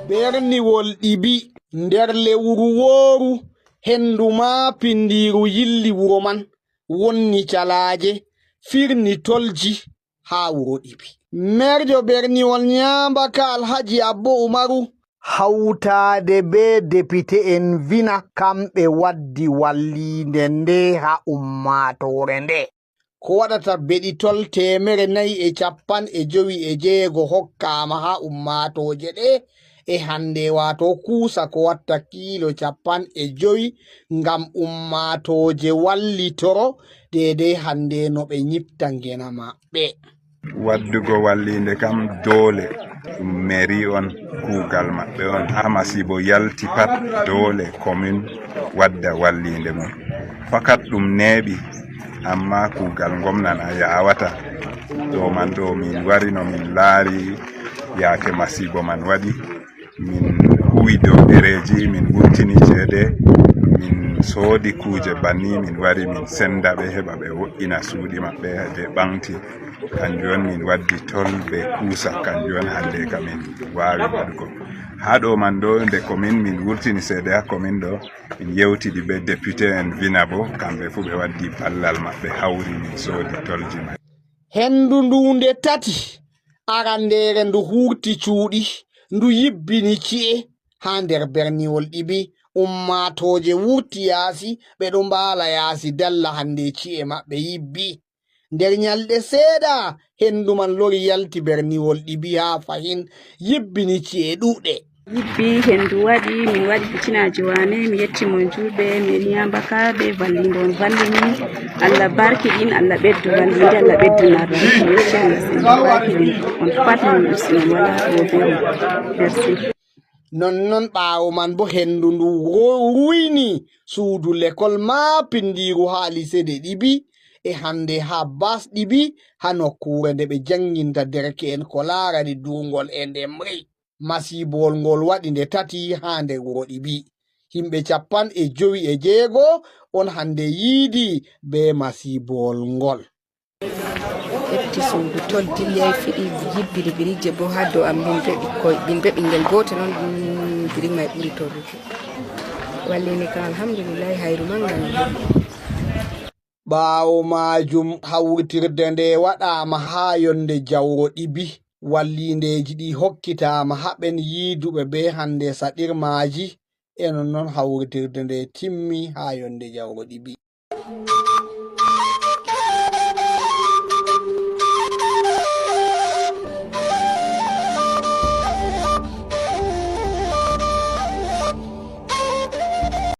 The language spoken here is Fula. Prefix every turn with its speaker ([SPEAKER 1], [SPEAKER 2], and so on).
[SPEAKER 1] Berniwol ɗibi nder lewru wooru henndu maa pindiiru yilli wuro man wonni calaaje firni tolji haa wuro ɗibi. Merjo Berniwol Nyambaka Alhaji Abbo Umaru hawtaade be depite en vina kamɓe waddi walliinde nde haa ummatoore nde. Ko waɗata beɗitol 456 hokkaama haa ummatooje ɗe e hande wato kuusa ko watta kilo 50 ngam ummatooje wallitoro dede hande no ɓe nyipta ngena maɓɓe.
[SPEAKER 2] Waddugo walliinde kam dole mairie on kuugal maɓɓe on. Ha masibo yalti pat dole commune wadda walliinde mum. Fakat ɗum neeɓi amma kuugal gomnan a yawata. Do man ɗo min wari no min laari yaake masibo man waɗi. Min huwi dow ɗereji, min wurtini ceede, min soodi kuje banni, min wari min senda ɓe heɓa ɓe wo'ina suuɗi maɓɓe je ɓanti. Kanjum on min waddi tol be kuusa, kanjum on hande ka min wawi waɗugo. Ha ɗo man ɗo nde komin min wurtini seede ha komin ɗo min yewtidi be député en vina bo kamɓe fu ɓe waddi ballal maɓɓe hawri min soodi tolji man.
[SPEAKER 1] Henndu ndunde tati arandere ndu hurti cuuɗi ndu yibbini ci'e ha nder Berniwol ɗibi. Ummatooje wurti yaasi ɓe ɗo mbaala yaasi dalla hande ci'e maɓɓe yibbi. Nder nyalɗe seeɗa henndu man lori yalti Berniwol ɗibi ha fahin yibbini ci'e ɗuɗe.
[SPEAKER 3] Yibbi henndu waɗi min waɗi fitinaji wane mi yetti mon julɓe mi Nyambaka be valliinde on vallini. Allah barkiɗin, Allah ɓeddu valliinde, Allah ɓeddu narra. Mi yetti Allah seni barkiɗin on pat min usini wala ɗo be on. Merci.
[SPEAKER 1] Nonnon ɓaawo man bo henndu ndu ruini suudu lekol maa pindiiru ha lisede ɗibi e hande ha bas ɗibi ha nokkure nde ɓe janginta derke'en ko laarani duungol e ndemri. Masibol ngol waɗi nde tati ha nder wuro ɗibi. Himɓe 56 on hande yiidi be masibol ngol.
[SPEAKER 4] Etti suudu tol dillay fiɗi yibbiri birije bo ha dow am min be ɓingel goto noon biri may ɓuri torruki. Wallini kam alhamdulillahi hayru manga.
[SPEAKER 1] Ɓaawo majum hawtirde nde waɗama ha yonde jawro ɗibi. Wallindeji ɗi hokkitama haɓen yiiduɓe be hande saɗirmaji e nonnon hawtirde nde timmi ha yonde jawro ɗibi.